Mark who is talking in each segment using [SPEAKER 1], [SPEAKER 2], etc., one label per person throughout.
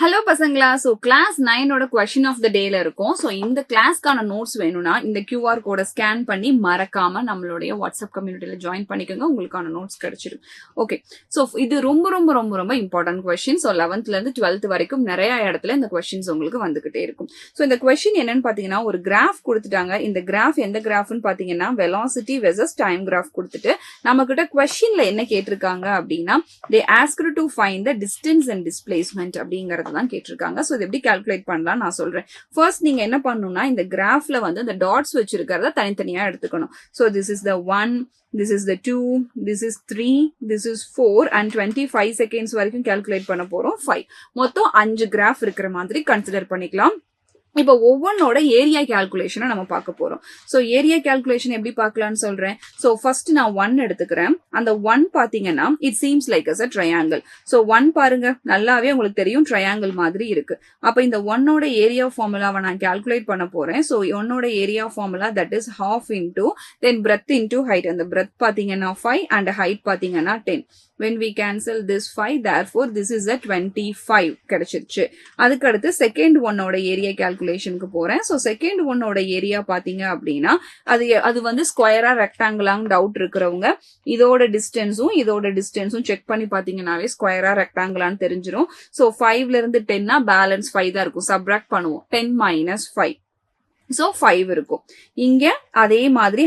[SPEAKER 1] Hello பசங்களா. So class 9ஓட question of the டேல இருக்கும். ஸோ இந்த கிளாஸ்க்கான நோட்ஸ் வேணும்னா இந்த QR கோடை ஸ்கேன் பண்ணி மறக்காம நம்மளுடைய வாட்ஸ்அப் கம்யூனிட்டியில ஜாயின் பண்ணிக்கோங்க. உங்களுக்கான நோட்ஸ் கிடைச்சிடும். ஓகே, ஸோ இது ரொம்ப ரொம்ப ரொம்ப ரொம்ப இம்பார்ட்டன்ட் கொஸ்டின். ஸோ 11th இருந்து 12th வரைக்கும் நிறைய இடத்துல இந்த கொஸ்டின்ஸ் உங்களுக்கு வந்துகிட்டே இருக்கும். ஸோ இந்த கொஸ்டின் என்னன்னு பாத்தீங்கன்னா, ஒரு கிராஃப் கொடுத்துட்டாங்க. இந்த கிராஃப் எந்த கிராஃப்னு பாத்தீங்கன்னா வெலாசிட்டி வெர்சஸ் டைம் கிராஃப் கொடுத்துட்டு நம்ம கிட்ட கொஸ்டின்ல என்ன கேட்டிருக்காங்க அப்படின்னா, they asked to find the distance and displacement அப்படிங்கறது தான் கேட்டிருக்காங்க. சோ இது எப்படி கால்குலேட் பண்ணலாம் நான் சொல்றேன். ஃபர்ஸ்ட் நீங்க என்ன பண்ணணும்னா, இந்த கிராஃப்ல வந்து இந்த டாட்ஸ் வச்சிருக்கிறத தனித்தனியா எடுத்துக்கணும். So this is the 1, this is the 2, this is 3, this is 4 and 25 seconds வரைக்கும் கால்குலேட் பண்ண போறோம். 5 மொத்தம் 5 கிராஃப் இருக்கிற மாதிரி கன்சிடர் பண்ணிக்கலாம். இப்போ ஒவ்வொன்னோட ஏரியா கால்குலேஷனை நம்ம பார்க்க போறோம். ஸோ ஏரியா கால்குலேஷன் எப்படி பார்க்கலாம்னு சொல்றேன். ஸோ ஃபர்ஸ்ட் நான் 1 எடுத்துக்கிறேன். அந்த 1 பாத்தீங்கன்னா it seems like as a triangle. So 1 பாருங்க, நல்லாவே உங்களுக்கு தெரியும் ட்ரையாங்கிள் மாதிரி இருக்கு. அப்ப இந்த 1ஓட ஏரியா ஃபார்முலாவை நான் கால்குலேட் பண்ண போறேன். ஸோ 1ஓட area formula that is half into then breadth into height. அந்த breadth பாத்தீங்கன்னா 5 and height பாத்தீங்கன்னா 10. when we cancel this 5, therefore this is a 25 கிடைச்சிருச்சு. அதுக்கு அடுத்து செகண்ட் ஒன்னோட ஏரியா கால்குலேஷனுக்கு போறேன். ஸோ செகண்ட் ஒன்னோட ஏரியா பாத்தீங்க அப்படின்னா அது வந்து ஸ்கொயரா ரெக்டாங்கிளான்னு டவுட் இருக்கிறவங்க இதோட டிஸ்டன்ஸும் செக் பண்ணி பாத்தீங்கன்னாவே ஸ்கொயரா ரெக்டாங்கிளான்னு தெரிஞ்சிடும். ஸோ 5ல இருந்து 10னா பேலன்ஸ் 5 தான் இருக்கும். சப்ராக்ட் பண்ணுவோம். 10 minus 5. ஸோ 5 இருக்கும். இங்க அதே மாதிரி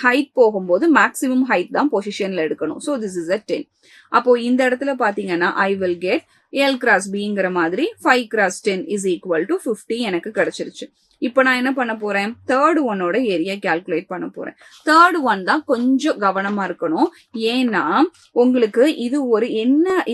[SPEAKER 1] ஹைட் போகும்போது மேக்ஸிமம் ஹைட் தான் பொசிஷன்ல எடுக்கணும். So this is a 10. அப்போ இந்த இடத்துல பாத்தீங்கன்னா I will get L cross Bங்கிற மாதிரி 5 cross 10 is equal to 50 எனக்கு கிடைச்சிருச்சு. இப்போ நான் என்ன பண்ண போறேன், தேர்ட் ஒன்னோட ஏரியா கால்குலேட் பண்ண போறேன். தேர்ட் ஒன் தான் கொஞ்சம் கவனமா இருக்கணும். ஏன்னா உங்களுக்கு இது ஒரு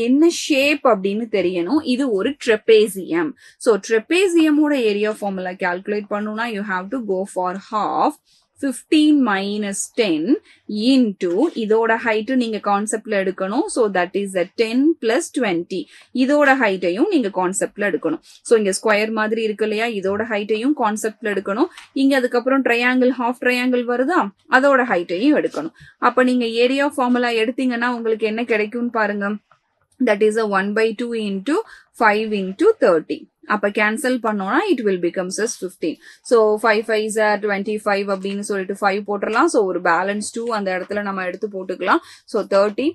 [SPEAKER 1] என்ன ஷேப் அப்படின்னு தெரியணும். இது ஒரு ட்ரெபேசியம். ஸோ ட்ரெபேசியமோட ஏரியா ஃபார்முலா கால்குலேட் பண்ணணும்னா you have to go for half 15 minus 10 into இதோட ஹைட் நீங்க கான்செப்ட்ல எடுக்கணும். So that is 10 plus 20. இதோட ஹைட்டையும் நீங்க கான்செப்ட்ல எடுக்கணும். சோ இங்க ஸ்கொயர் மாதிரி இருக்கு இல்லையா, இதோட ஹைட்டையும் கான்செப்ட்ல எடுக்கணும். இங்க அதுக்கப்புறம் ட்ரையாங்கிள், ஹாஃப் ட்ரையாங்கிள் வருதா, அதோட ஹைட்டையும் எடுக்கணும். அப்ப நீங்க ஏரியா ஃபார்முலா எடுத்தீங்கன்னா உங்களுக்கு என்ன கிடைக்கும்னு பாருங்க. That is 1/2 into 5 into 30. அப்ப கேன்சல் பண்ணோம்னா it will becomes as 15. So 5 5s are 25 அப்படின்னு சொல்லிட்டு 5 போட்டுடலாம். ஸோ ஒரு பேலன்ஸ் 2 அந்த இடத்துல நம்ம எடுத்து போட்டுக்கலாம். ஸோ 30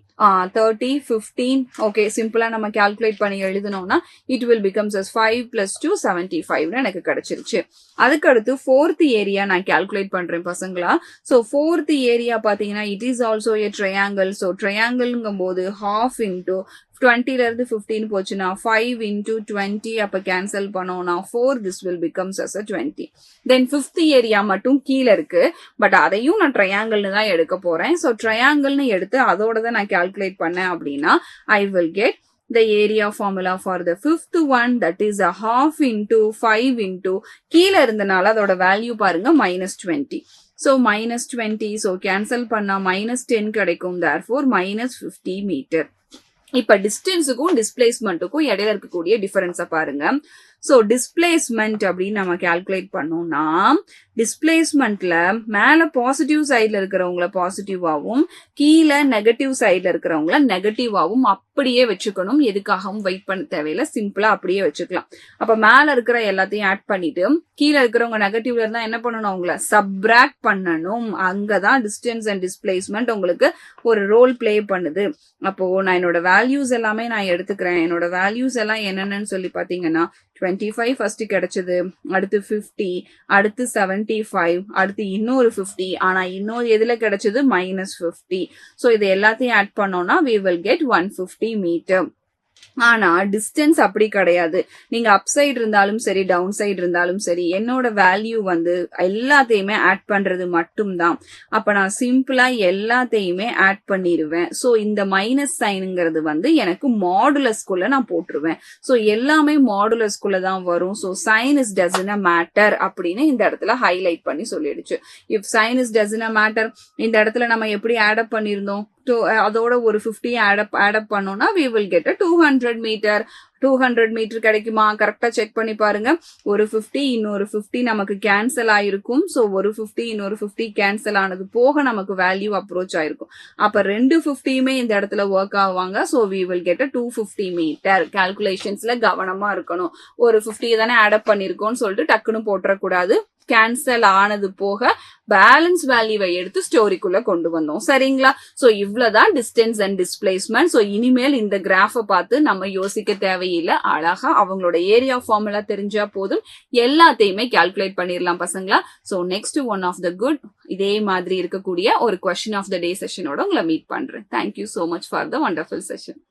[SPEAKER 1] 15. ஓகே, சிம்பிளா நம்ம கால்குலேட் பண்ணி எழுதினோம்னா it will becomes as 5 plus 2 75 எனக்கு கிடைச்சிருச்சு. அதுக்கு அடுத்து ஃபோர்த் ஏரியா நான் கால்குலேட் பண்றேன் பசங்களா. ஸோ ஃபோர்த் ஏரியா பாத்தீங்கன்னா it is also a triangle. So ட்ரையாங்கிள்ங்கும் போது half into 20ல இருந்து 15 போச்சுன்னா 5 into 20. அப்ப கேன்சல் பண்ணோம்னா 4. this will becomes as a 20. then fifth area மட்டும் கீழே இருக்கு. பட் அதையும் நான் ட்ரையாங்கிள்னு தான் எடுக்க போறேன். ஸோ ட்ரையாங்கிள்னு எடுத்து அதோட தான் நான் கால்குலேட் பண்ணேன் அப்படின்னா I will get the area formula for the fifth one, that is a half into 5 into கீழே இருந்தனால அதோட வேல்யூ பாருங்க -20. So minus 20. So cancel பண்ணா -10 கிடைக்கும். therefore -50 meter. இப்ப டிஸ்டன்ஸுக்கும் டிஸ்பிளேஸ்மெண்ட்டுக்கும் இடையில இருக்கக்கூடிய டிஃபரன்ஸை பாருங்க. ஸோ டிஸ்பிளேஸ்மெண்ட் அப்படின்னு நம்ம கால்குலேட் பண்ணோம்னா, டிஸ்பிளேஸ்மெண்ட்ல மேல பாசிட்டிவ் சைட்ல இருக்கிறவங்கள பாசிட்டிவாவும் கீழே நெகட்டிவ் சைட்ல இருக்கிறவங்கள நெகட்டிவாவும் அப்படியே வச்சுக்கணும். எதுக்காகவும் வெயிட் பண்ண தேவையில்லை, சிம்பிளா அப்படியே வச்சுக்கலாம். அப்ப மேல இருக்கிற எல்லாத்தையும் ஆட் பண்ணிட்டு கீழே இருக்கிறவங்க நெகட்டிவ்ல இருந்தா என்ன பண்ணணும், அவங்கள சப்ராக்ட் பண்ணணும். அங்கதான் டிஸ்டன்ஸ் அண்ட் டிஸ்பிளேஸ்மெண்ட் உங்களுக்கு ஒரு ரோல் பிளே பண்ணுது. அப்போ நான் என்னோட வேல்யூஸ் எல்லாமே நான் எடுத்துக்கிறேன். என்னோட வேல்யூஸ் எல்லாம் என்னென்னு சொல்லி பாத்தீங்கன்னா 25 ஃபர்ஸ்ட் கிடைச்சது, அடுத்து 50, அடுத்து 75, அடுத்து இன்னொரு 50. ஆனா இன்னொரு எதுல கிடைச்சது -50. சோ இது எல்லாத்தையும் ஆட் பண்ணோம்னா we will get 150 meter. ஆனா டிஸ்டன்ஸ் அப்படி கிடையாது. நீங்க அப் சைடு இருந்தாலும் சரி, டவுன் சைடு இருந்தாலும் சரி, என்னோட வேல்யூ வந்து எல்லாத்தையுமே ஆட் பண்றது மட்டும்தான். அப்ப நான் சிம்பிளா எல்லாத்தையுமே ஆட் பண்ணிடுவேன். சோ இந்த மைனஸ் சைனுங்கிறது வந்து எனக்கு மாடுலஸ்குள்ள நான் போட்டுருவேன். சோ எல்லாமே மாடுலஸ்குள்ள தான் வரும். So sign is doesn't matter அப்படின்னு இந்த இடத்துல ஹைலைட் பண்ணி சொல்லிடுச்சு. If sign is doesn't matter, இந்த இடத்துல நம்ம எப்படி ஆட் அப் பண்ணிருந்தோம், அதோட ஒரு 50 ஆடப் பண்ணோம்னா we will get a 200 metre. 200 metre கிடைக்குமா? கரெக்டா செக் பண்ணி பாருங்க. ஒரு 50 இன்னொரு 50 நமக்கு கேன்சல் ஆயிருக்கும். ஸோ ஒரு 50 இன்னொரு 50 கேன்சல் ஆனது போக நமக்கு வேல்யூ அப்ரோச் ஆயிருக்கும். அப்ப ரெண்டு 50யுமே இந்த இடத்துல ஒர்க் ஆவாங்க. So we will get a 250 metre. கால்குலேஷன்ஸ்ல கவனமா இருக்கணும். ஒரு 50 தானே ஆடப் பண்ணிருக்கோம்னு சொல்லிட்டு டக்குன்னு போட்டுறக்கூடாது. கேன்சல் ஆனது போக பேலன்ஸ் வேல்யூவை எடுத்து ஸ்டோரிக்குள்ள கொண்டு வந்தோம். சரிங்களா? சோ இவ்வளவுதான் டிஸ்டன்ஸ் அண்ட் டிஸ்பிளேஸ்மெண்ட். சோ இனிமேல் இந்த கிராஃபை பார்த்து நம்ம யோசிக்க தேவையில்லை. அழகா அவங்களோட ஏரியா ஃபார்முலா தெரிஞ்சா போதும், எல்லாத்தையுமே கால்குலேட் பண்ணிடலாம் பசங்களா. So next one of the good இதே மாதிரி இருக்கக்கூடிய ஒரு கொஸ்டின் ஆஃப் த டே செஷனோட உங்களை மீட் பண்றேன். Thank you so much for the wonderful session.